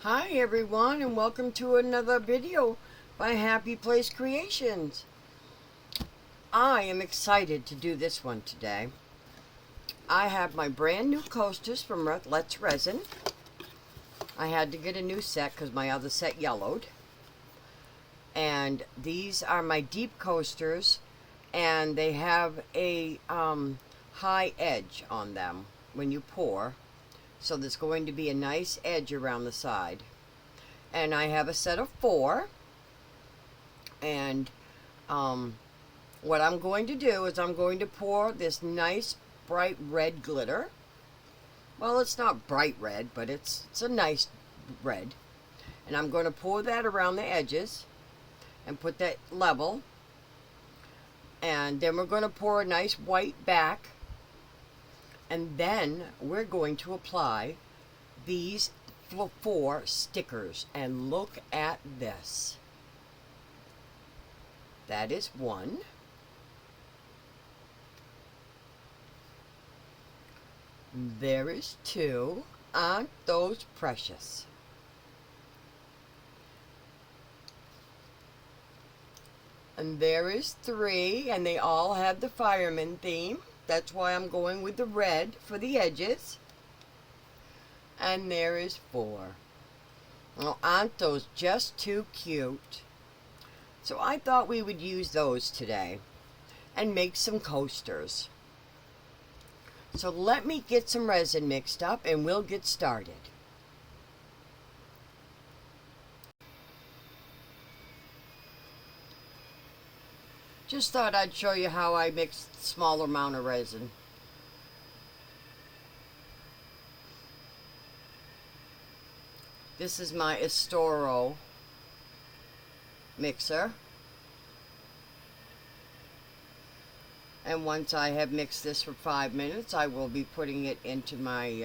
Hi everyone, and welcome to another video by Happy Place Creations. I am excited to do this one today. I have my brand new coasters from Let's Resin. I had to get a new set because my other set yellowed. And these are my deep coasters, and they have a high edge on them when you pour. So there's going to be a nice edge around the side. And I have a set of 4. And what I'm going to do is I'm going to pour this nice bright red glitter. Well, it's not bright red, but it's a nice red. And I'm going to pour that around the edges and put that level. And then we're going to pour a nice white back. And then we're going to apply these 4 stickers. And look at this. That is 1. There is 2. Aren't those precious? And there is 3, and they all have the Fireman theme. That's why I'm going with the red for the edges. And there is 4. Well, aren't those just too cute? So I thought we would use those today and make some coasters. So let me get some resin mixed up and we'll get started. Just thought I'd show you how I mix a smaller amount of resin. This is my Estoro mixer. And once I have mixed this for 5 minutes, I will be putting it into my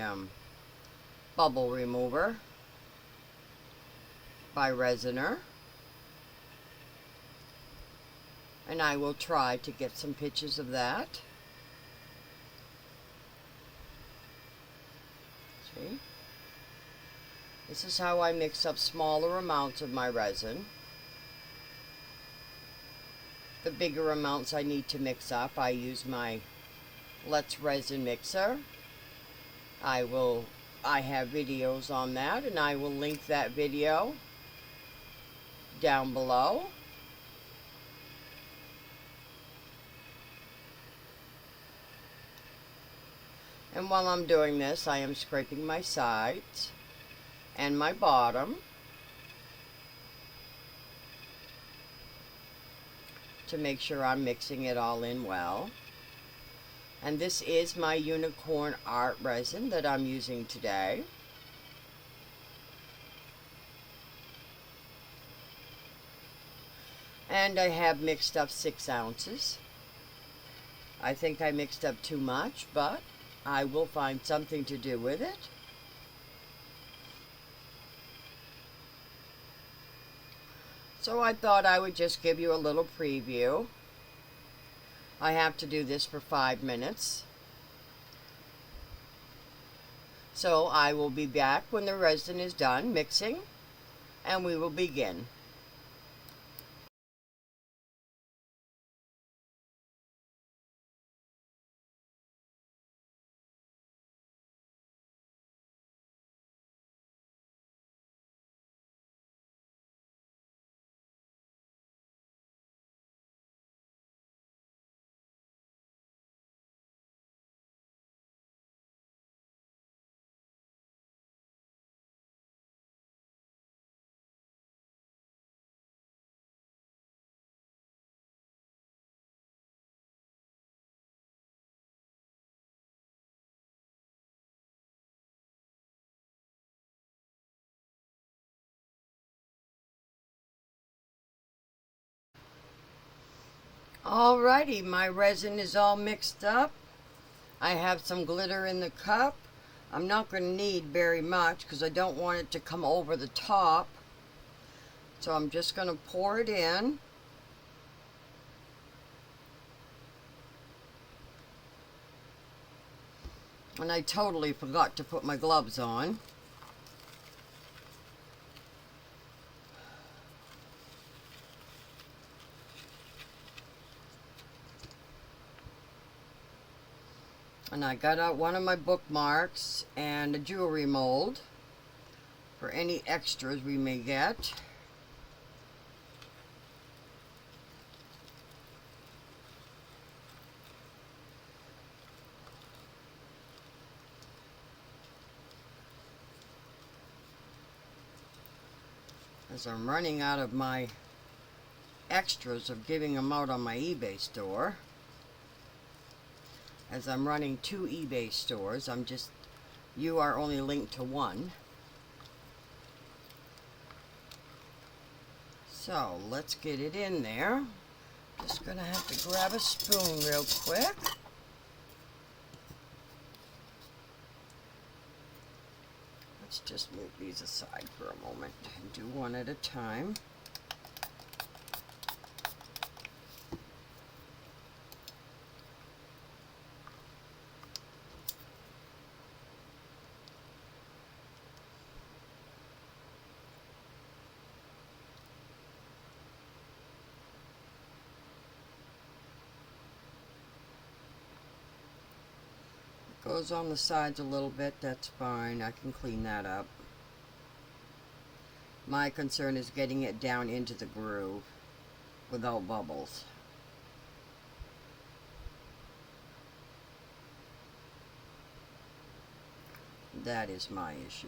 bubble remover by Resiner. And I will try to get some pictures of that. See? This is how I mix up smaller amounts of my resin. The bigger amounts I need to mix up, I use my Let's Resin mixer. I have videos on that, and I will link that video down below. And while I'm doing this, I am scraping my sides and my bottom to make sure I'm mixing it all in well. And this is my unicorn art resin that I'm using today. And I have mixed up 6 ounces. I think I mixed up too much, but I will find something to do with it. So I thought I would just give you a little preview. I have to do this for 5 minutes. So I will be back when the resin is done mixing, and we will begin. Alrighty, my resin is all mixed up. I have some glitter in the cup. I'm not going to need very much because I don't want it to come over the top. So I'm just going to pour it in. And I totally forgot to put my gloves on. And I got out one of my bookmarks and a jewelry mold for any extras we may get. As I'm running out of my extras of giving them out on my eBay store. As I'm running 2 eBay stores, you are only linked to one. So let's get it in there. Just gonna have to grab a spoon real quick. Let's just move these aside for a moment and do one at a time. Goes on the sides a little bit, that's fine. I can clean that up. My concern is getting it down into the groove without bubbles. That is my issue.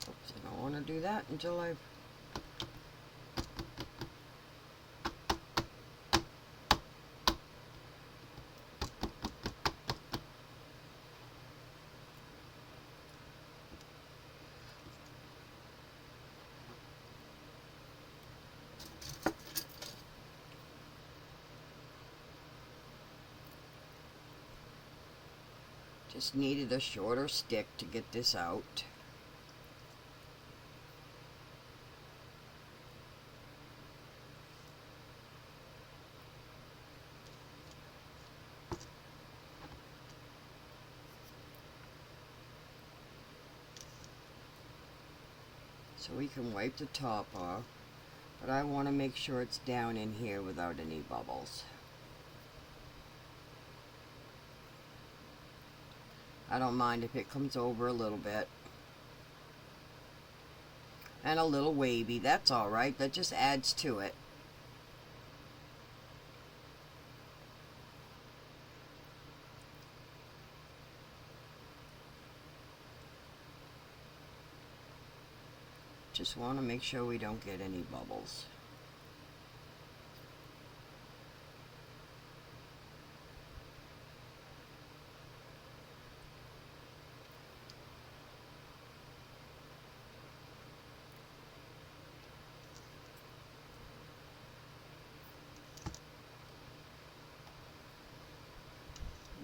Oops, I don't want to do that until I've just needed a shorter stick to get this out. So we can wipe the top off, but I want to make sure it's down in here without any bubbles. I don't mind if it comes over a little bit. And a little wavy, that's alright, that just adds to it. Just want to make sure we don't get any bubbles.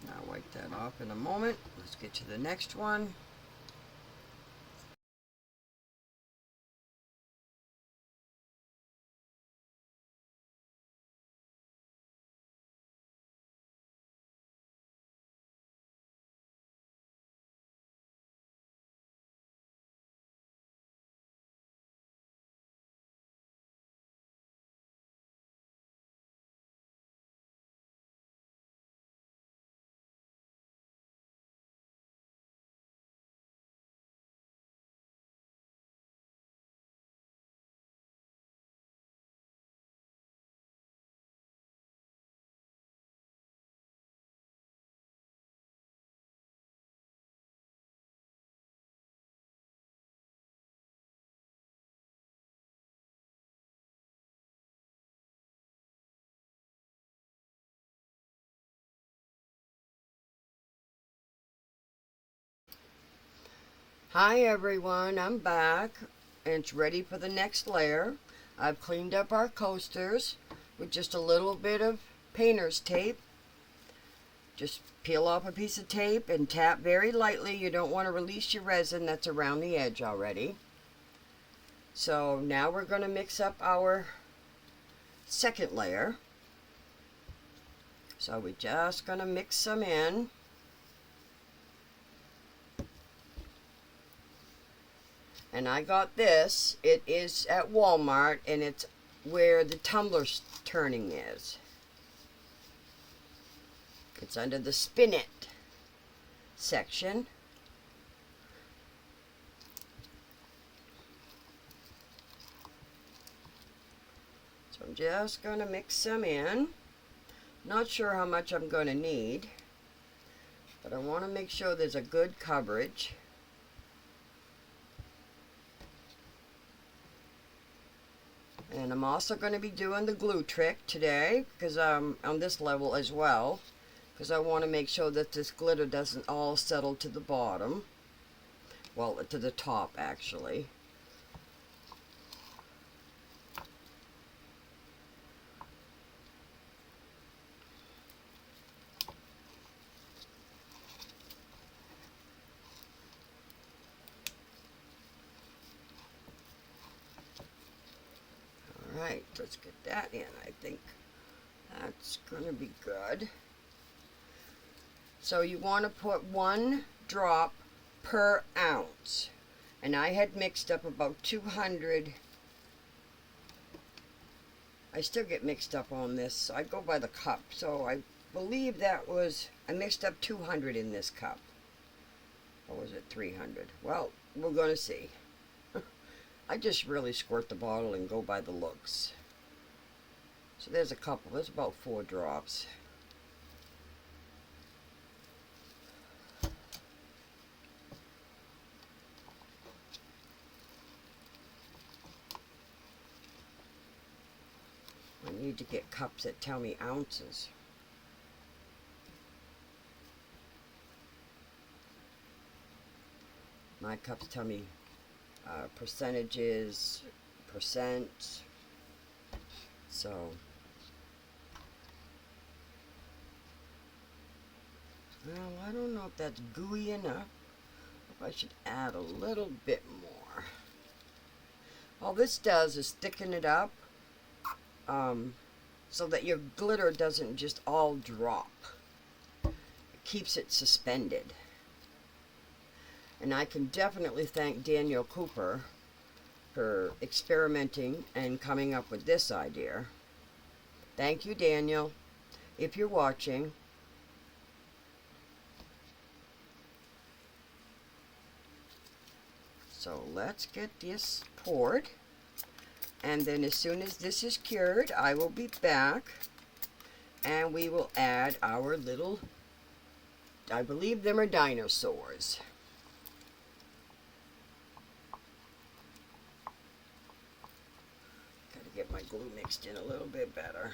I'll wipe that off in a moment. Let's get to the next one. Hi everyone, I'm back and it's ready for the next layer. I've cleaned up our coasters with just a little bit of painter's tape. Just peel off a piece of tape and tap very lightly. You don't want to release your resin that's around the edge already. So now we're going to mix up our second layer. So we're just going to mix some in. And I got this. It is at Walmart, and it's where the tumbler turning is. It's under the Spin It section. So I'm just going to mix some in. Not sure how much I'm going to need, but I want to make sure there's a good coverage. And I'm also going to be doing the glue trick today, because I'm on this level as well, because I want to make sure that this glitter doesn't all settle to the bottom. Well, to the top actually. Alright, let's get that in. I think that's going to be good. So you want to put 1 drop per ounce. And I had mixed up about 200. I still get mixed up on this. I go by the cup. So I believe that was, I mixed up 200 in this cup. Or was it 300? Well, we're going to see. I just really squirt the bottle and go by the looks. So there's a couple. There's about 4 drops. I need to get cups that tell me ounces. My cups tell me percentages, percent. So well, I don't know if that's gooey enough. If I should add a little bit more. All this does is thicken it up, so that your glitter doesn't just all drop. It keeps it suspended. And I can definitely thank Daniel Cooper for experimenting and coming up with this idea. Thank you, Daniel, if you're watching. So let's get this poured. And then as soon as this is cured, I will be back. And we will add our little, I believe them are dinosaurs. Get my glue mixed in a little bit better.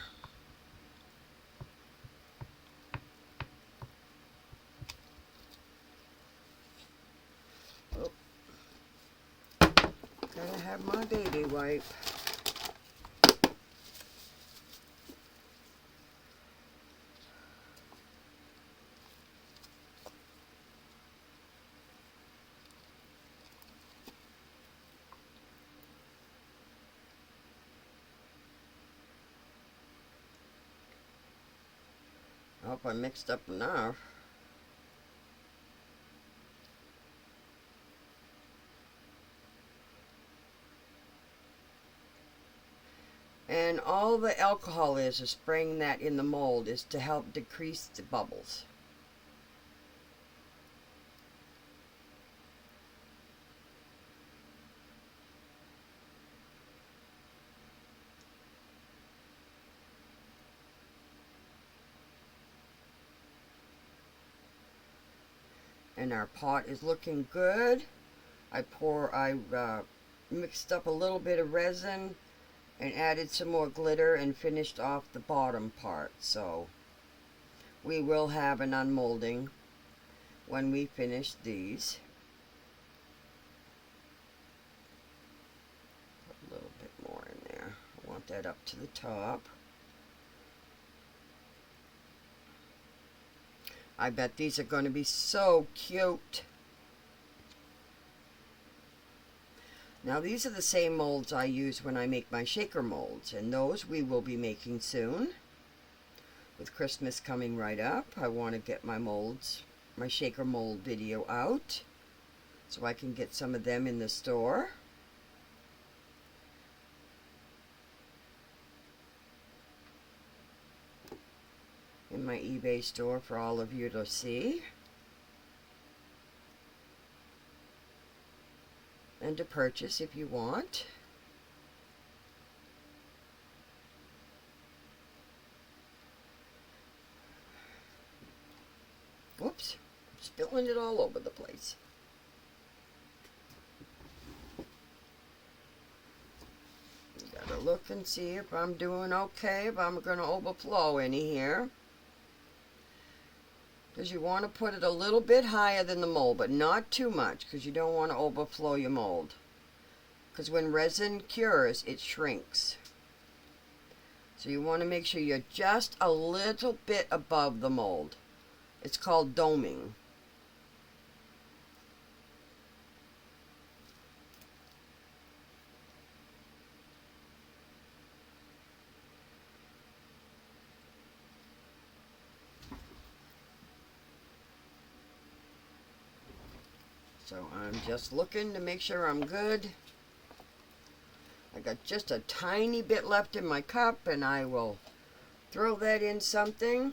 Oh, gotta have my baby wipe. I hope I mixed up enough. And all the alcohol is spraying that in the mold is to help decrease the bubbles. And our pot is looking good. I mixed up a little bit of resin and added some more glitter and finished off the bottom part. So we will have an unmolding when we finish these. that up to the top. I bet these are going to be so cute. Now these are the same molds I use when I make my shaker molds, and those we will be making soon. With Christmas coming right up, I want to get my molds, my shaker mold video out, so I can get some of them in the store. In my eBay store for all of you to see. And to purchase if you want. Whoops, spilling it all over the place. You gotta look and see if I'm doing okay, if I'm gonna overflow any here. Because you want to put it a little bit higher than the mold, but not too much, because you don't want to overflow your mold. Because when resin cures, it shrinks. So you want to make sure you're just a little bit above the mold. It's called doming. So I'm just looking to make sure I'm good. I got just a tiny bit left in my cup, and I will throw that in something.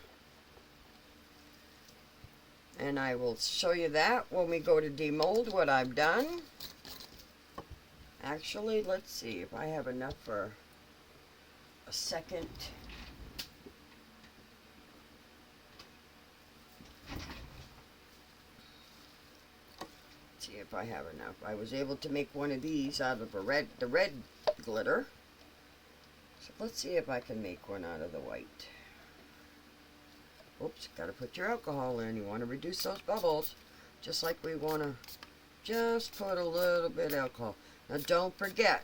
And I will show you that when we go to demold what I've done. Actually, let's see if I have enough for a second. See if I have enough. I was able to make one of these out of the red glitter. So let's see if I can make one out of the white. Oops, gotta put your alcohol in. You want to reduce those bubbles. Just like we want to just put a little bit of alcohol. Now don't forget,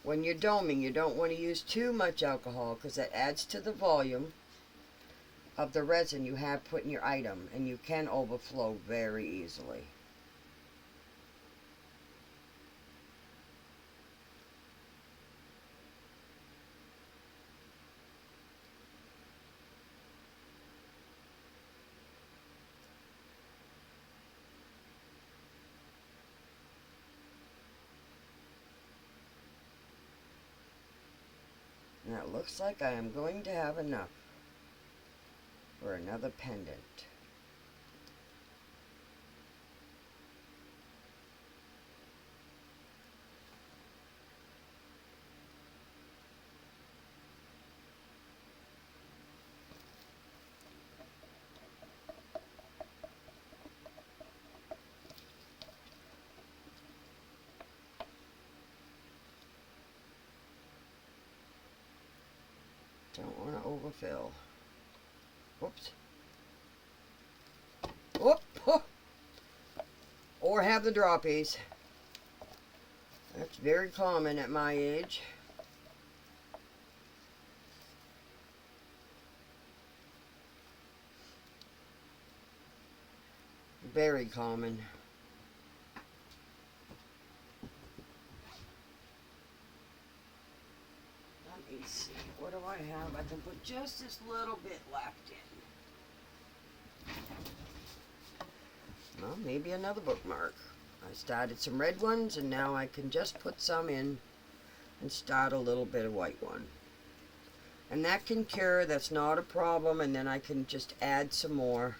when you're doming, you don't want to use too much alcohol because that adds to the volume of the resin you have put in your item, and you can overflow very easily. Now it looks like I am going to have enough for another pendant. Don't want to overfill. Whoops. Whoop. Oh. Or have the droppies. That's very common at my age. Very common. Let me see. What do I have? I can put just this little bit left in. Well, maybe another bookmark. I started some red ones, and now I can just put some in and start a little bit of white one. And that can cure, that's not a problem, and then I can just add some more.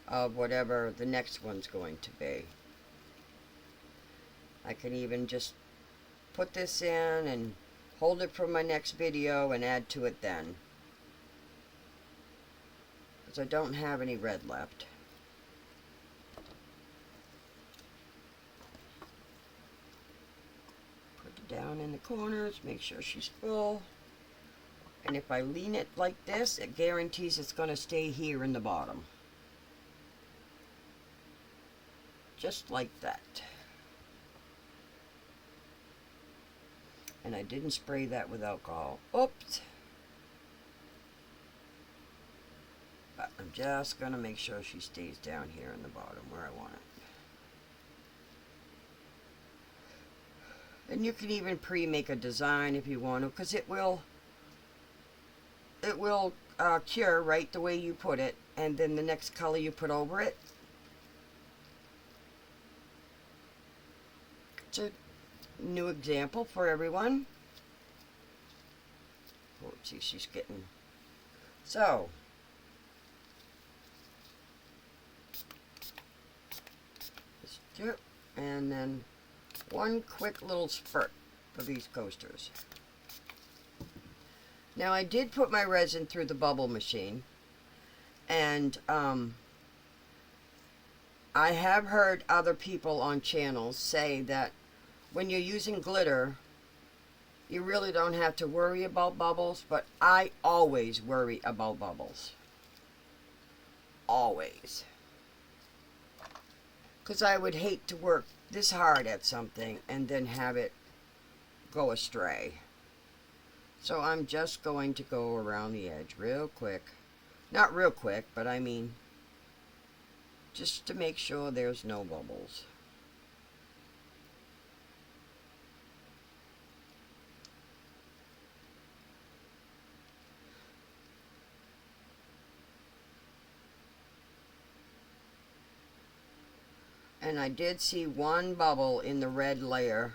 Of whatever the next one's going to be. I can even just put this in and hold it for my next video and add to it then. Because I don't have any red left. Put it down in the corners, make sure she's full. And if I lean it like this, it guarantees it's going to stay here in the bottom. Just like that. And I didn't spray that with alcohol. Oops. But I'm just going to make sure she stays down here in the bottom where I want it. And you can even pre-make a design if you want to, because it will cure right the way you put it, and then the next color you put over it. It's a new example for everyone. Oh, see, she's getting... So, and then one quick little spurt for these coasters. Now I did put my resin through the bubble machine, and I have heard other people on channels say that when you're using glitter, you really don't have to worry about bubbles, but I always worry about bubbles. Always. Because I would hate to work this hard at something and then have it go astray. So I'm just going to go around the edge real quick. Not real quick, but I mean, just to make sure there's no bubbles. And I did see one bubble in the red layer,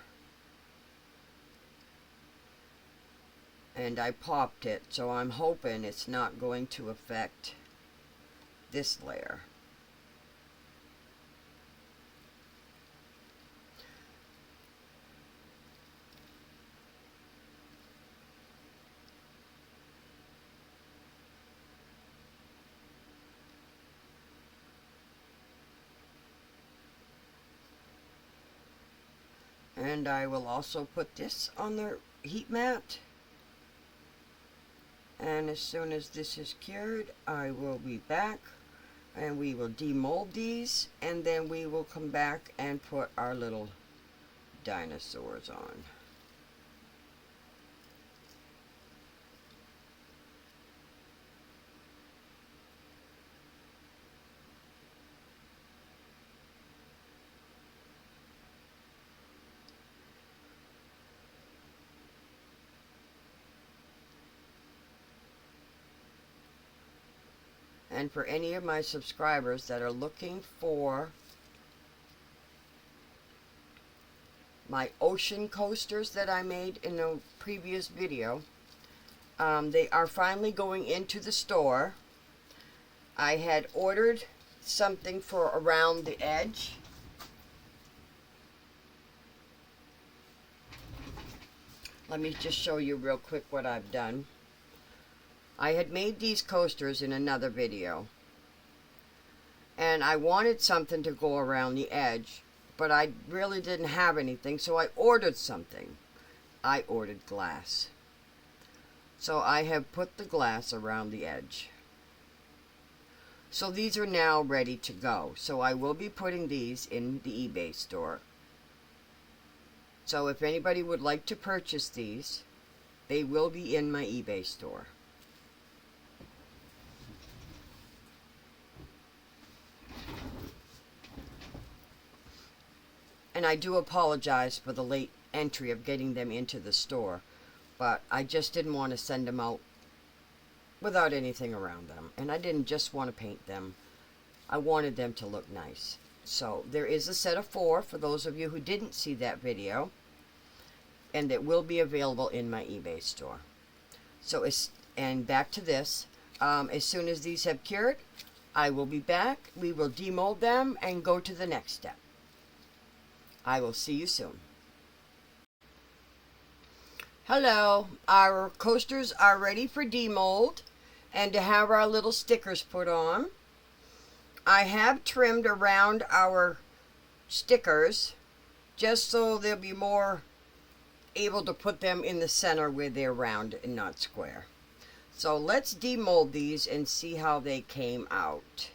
and I popped it, so I'm hoping it's not going to affect this layer. And I will also put this on the heat mat. And as soon as this is cured, I will be back and we will demold these, and then we will come back and put our little dinosaurs on. And for any of my subscribers that are looking for my ocean coasters that I made in a previous video, they are finally going into the store. I had ordered something for around the edge. Let me just show you real quick what I've done. I had made these coasters in another video, and I wanted something to go around the edge, but I really didn't have anything, so I ordered something. I ordered glass. So I have put the glass around the edge. So these are now ready to go. So I will be putting these in the eBay store. So if anybody would like to purchase these, they will be in my eBay store. And I do apologize for the late entry of getting them into the store, but I just didn't want to send them out without anything around them. And I didn't just want to paint them. I wanted them to look nice. So there is a set of 4 for those of you who didn't see that video, and it will be available in my eBay store. So and back to this, as soon as these have cured, I will be back. We will demold them and go to the next step. I will see you soon. Hello, our coasters are ready for demold and to have our little stickers put on. I have trimmed around our stickers just so they'll be more able to put them in the center where they're round and not square. So let's demold these and see how they came out.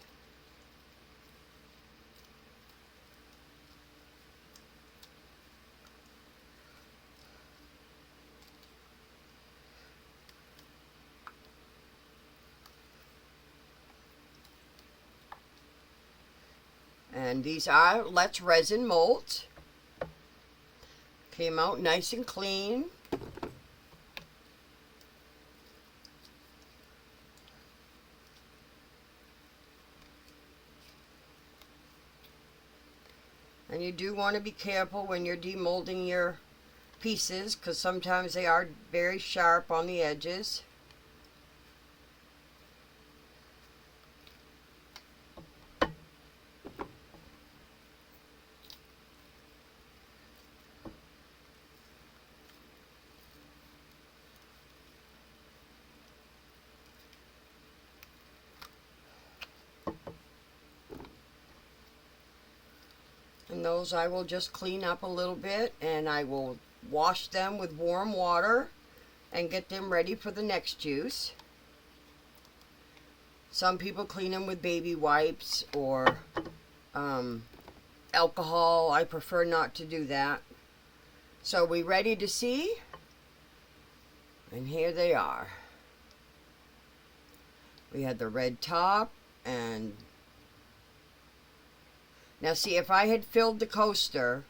And these are Let's Resin molds. Came out nice and clean. And you do want to be careful when you're demolding your pieces, because sometimes they are very sharp on the edges. And those I will just clean up a little bit, and I will wash them with warm water and get them ready for the next use. Some people clean them with baby wipes or alcohol. I prefer not to do that. So we ready to see? And here they are. We had the red top, and now see, if I had filled the coaster,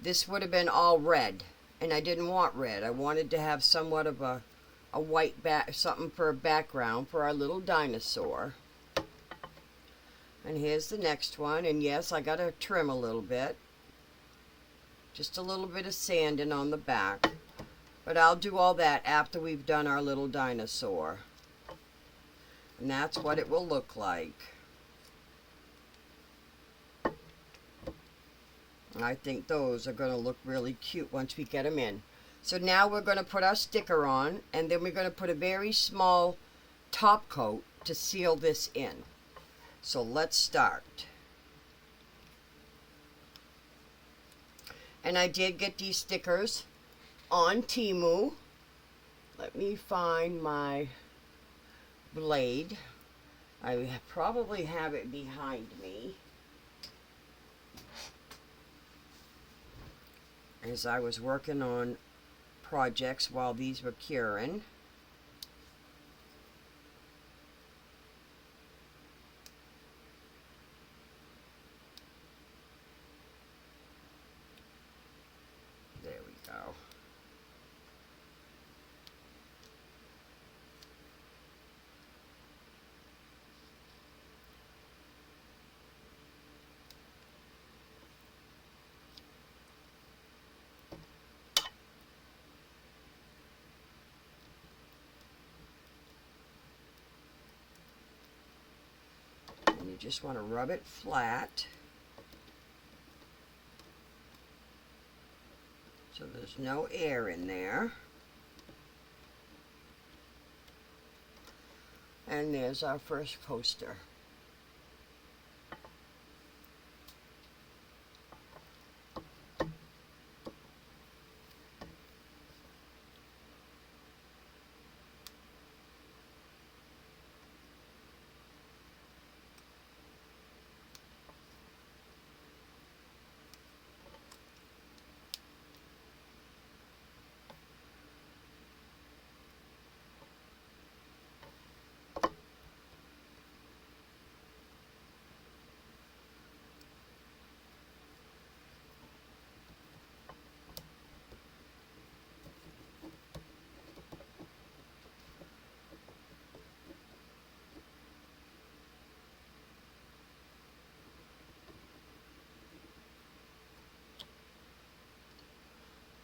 this would have been all red, and I didn't want red. I wanted to have somewhat of a white back, something for a background for our little dinosaur. And here's the next one, and yes, I gotta trim a little bit. Just a little bit of sanding on the back. But I'll do all that after we've done our little dinosaur. And that's what it will look like. I think those are going to look really cute once we get them in. So now we're going to put our sticker on, and then we're going to put a very small top coat to seal this in. So let's start. And I did get these stickers on Temu. Let me find my blade. I probably have it behind me, as I was working on projects while these were curing. There we go. And you just want to rub it flat so there's no air in there. And there's our first coaster.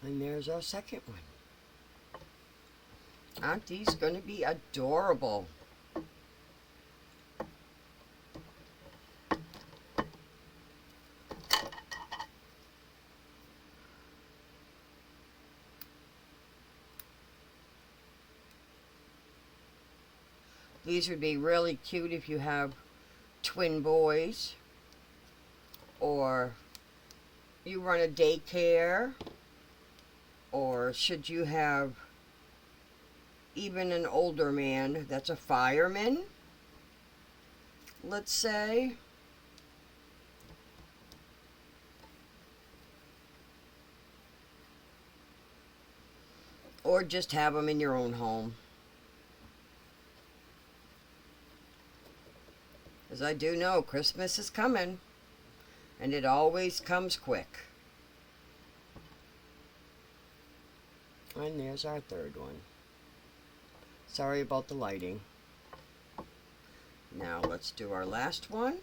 And there's our second one. Aren't these going to be adorable? These would be really cute if you have twin boys, or you run a daycare, or should you have even an older man that's a fireman, let's say. Or just have them in your own home. As I do know, Christmas is coming. And it always comes quick. And there's our third one. Sorry about the lighting. Now let's do our last one.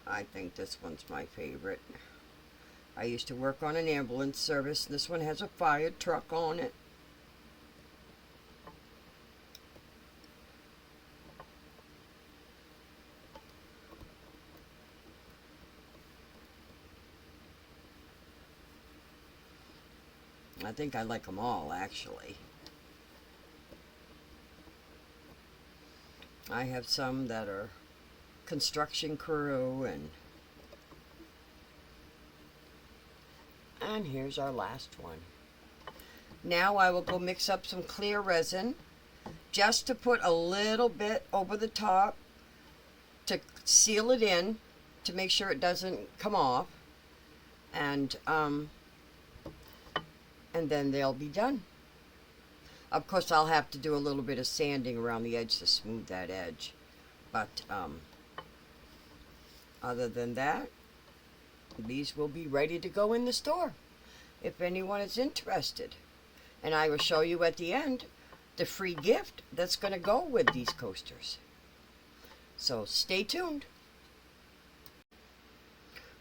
I think this one's my favorite. I used to work on an ambulance service. This one has a fire truck on it. I think I like them all, actually. I have some that are construction crew, and here's our last one. Now I will go mix up some clear resin just to put a little bit over the top to seal it in, to make sure it doesn't come off, and then they'll be done. Of course, I'll have to do a little bit of sanding around the edge to smooth that edge, but other than that, these will be ready to go in the store if anyone is interested. And I will show you at the end the free gift that's going to go with these coasters. So stay tuned.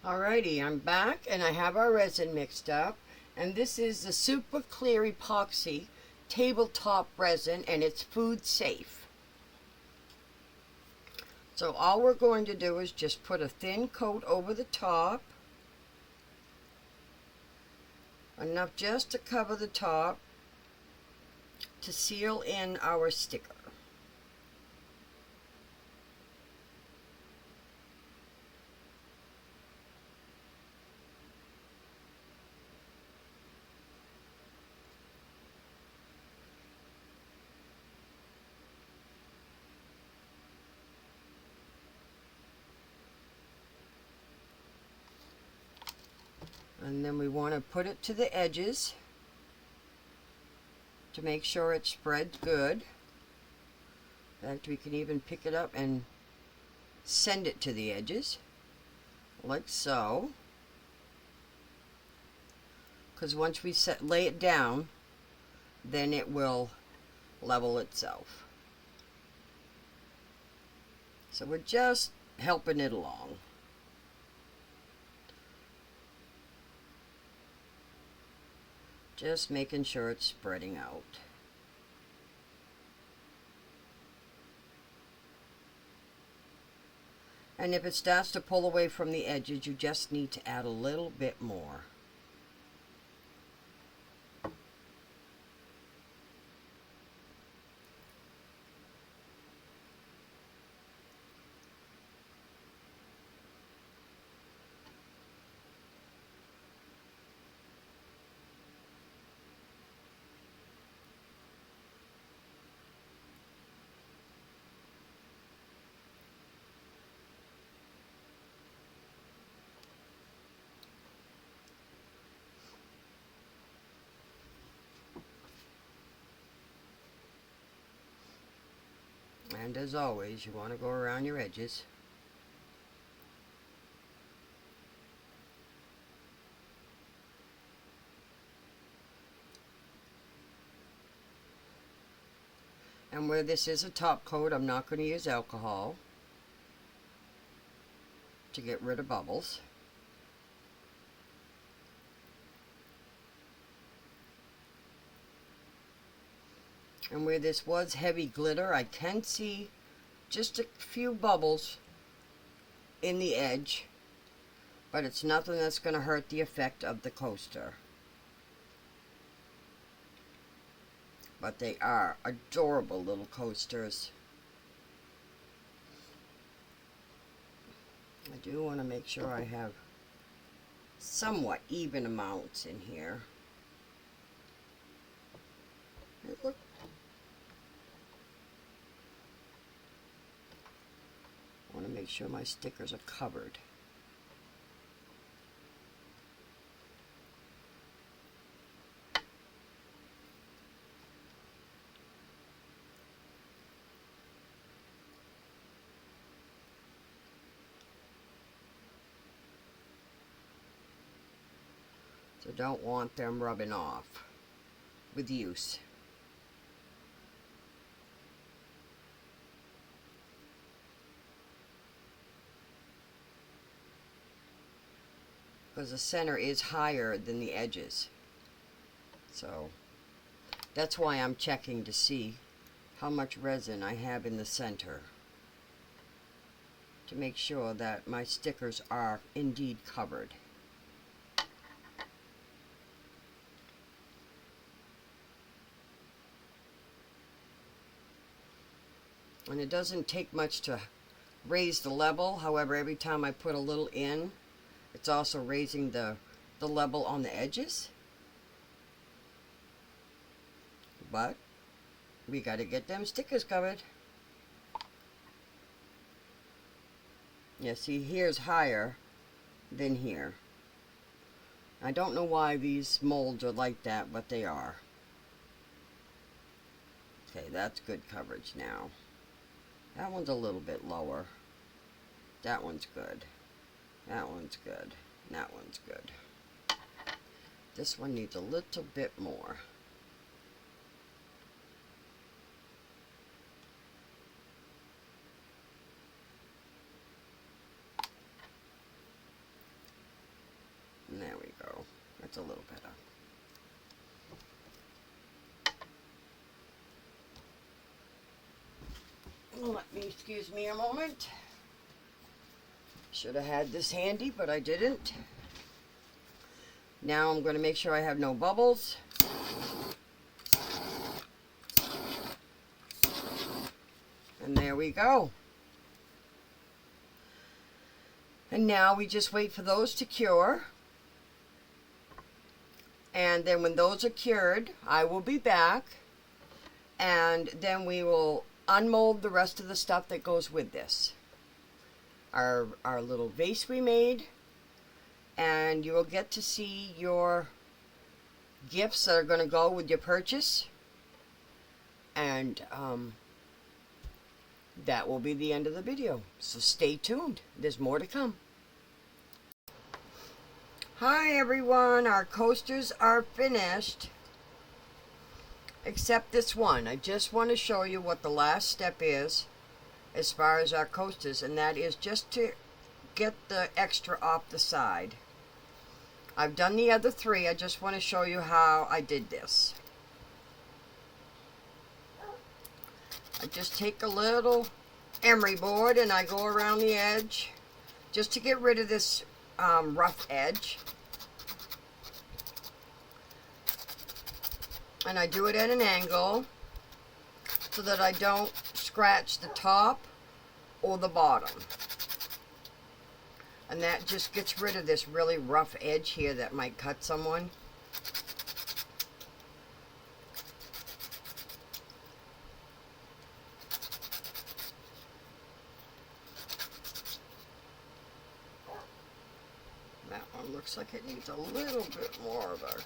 Alrighty, I'm back and I have our resin mixed up. And this is the Super Clear Epoxy tabletop resin, and it's food safe. So all we're going to do is just put a thin coat over the top, enough just to cover the top to seal in our sticker. And then we want to put it to the edges to make sure it spreads good. In fact, we can even pick it up and send it to the edges, like so. Because once we lay it down, then it will level itself. So we're just helping it along. Just making sure it's spreading out. And if it starts to pull away from the edges, you just need to add a little bit more. And as always, you want to go around your edges. And where this is a top coat, I'm not going to use alcohol to get rid of bubbles. And where this was heavy glitter, I can see just a few bubbles in the edge, but it's nothing that's going to hurt the effect of the coaster. But they are adorable little coasters. I do want to make sure I have somewhat even amounts in here. Look. I want to make sure my stickers are covered. So don't want them rubbing off with use. Because the center is higher than the edges. So that's why I'm checking to see how much resin I have in the center, to make sure that my stickers are indeed covered. And it doesn't take much to raise the level. However, every time I put a little in, it's also raising the level on the edges. But we got to get them stickers covered. Yeah, see, here's higher than here. I don't know why these molds are like that, but they are. Okay, that's good coverage now. That one's a little bit lower. That one's good. That one's good. That one's good. This one needs a little bit more. And there we go. That's a little better. Let me, excuse me a moment. Should have had this handy, but I didn't. Now I'm going to make sure I have no bubbles. And there we go. And now we just wait for those to cure. And then when those are cured, I will be back. And then we will unmold the rest of the stuff that goes with this. Our little vase we made. And you will get to see your gifts that are going to go with your purchase. And that will be the end of the video. So stay tuned. There's more to come. Hi everyone, our coasters are finished. Except this one. I just want to show you what the last step is as far as our coasters, and that is just to get the extra off the side. I've done the other three. I just want to show you how I did this. I just take a little emery board and I go around the edge just to get rid of this rough edge. And I do it at an angle so that I don't scratch the top or the bottom. And that just gets rid of this really rough edge here that might cut someone. That one looks like it needs a little bit more of a...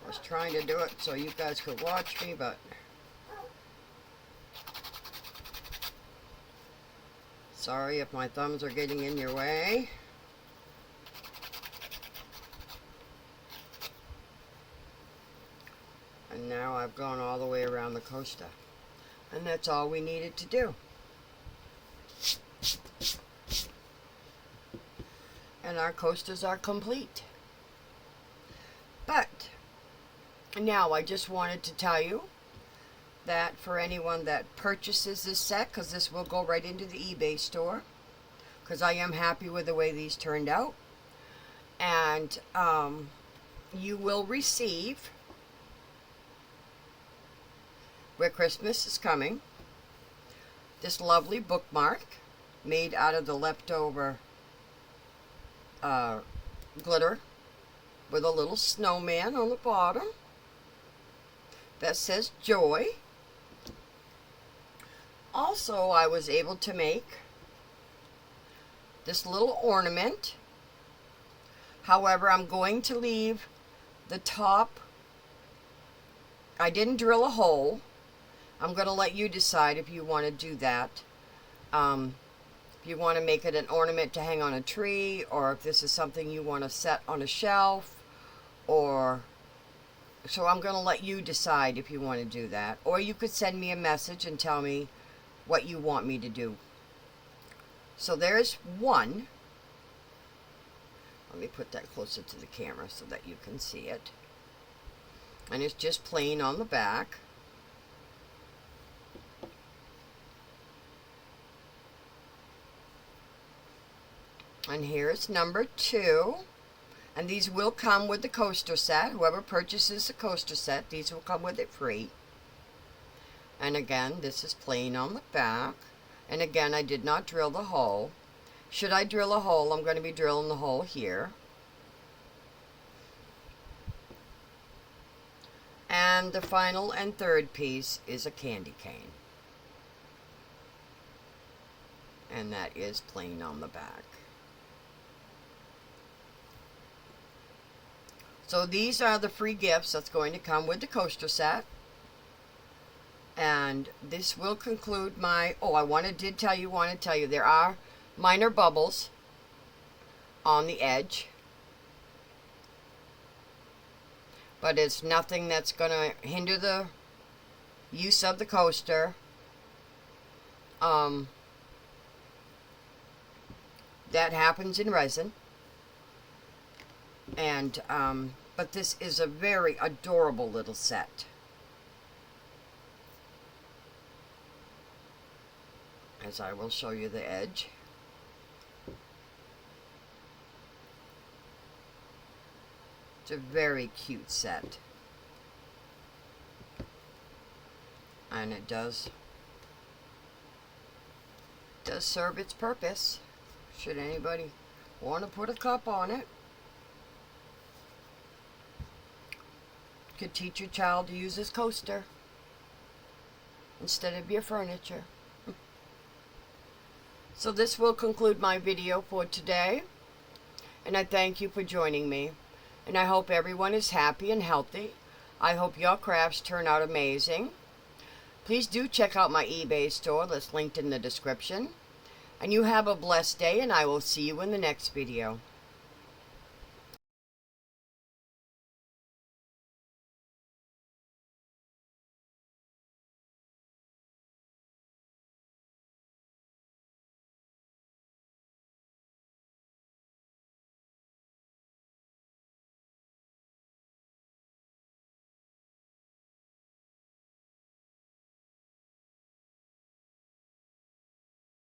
I was trying to do it so you guys could watch me, but... Sorry if my thumbs are getting in your way. And now I've gone all the way around the coaster. And that's all we needed to do. And our coasters are complete. But now I just wanted to tell you that for anyone that purchases this set, because this will go right into the eBay store, because I am happy with the way these turned out, and you will receive, where Christmas is coming, this lovely bookmark made out of the leftover glitter with a little snowman on the bottom that says joy. Also, I was able to make this little ornament. However, I'm going to leave the top. I didn't drill a hole. I'm going to let you decide if you want to do that. If you want to make it an ornament to hang on a tree, or if this is something you want to set on a shelf, or so I'm going to let you decide if you want to do that. Or you could send me a message and tell me what you want me to do. So there's one. Let me put that closer to the camera so that you can see it. And it's just plain on the back. And here's number 2. And these will come with the coaster set. Whoever purchases the coaster set, these will come with it free. And again, this is plain on the back. And again, I did not drill the hole. Should I drill a hole, I'm going to be drilling the hole here. And the final and third piece is a candy cane. And that is plain on the back. So these are the free gifts that's going to come with the coaster set. And this will conclude my, I want to tell you there are minor bubbles on the edge. But it's nothing that's going to hinder the use of the coaster. That happens in resin. And, but this is a very adorable little set. As I will show you the edge. It's a very cute set. And it does serve its purpose. Should anybody want to put a cup on it. Could teach your child to use this coaster instead of your furniture. So this will conclude my video for today, and I thank you for joining me, and I hope everyone is happy and healthy. I hope your crafts turn out amazing. Please do check out my eBay store that's linked in the description, and you have a blessed day, and I will see you in the next video.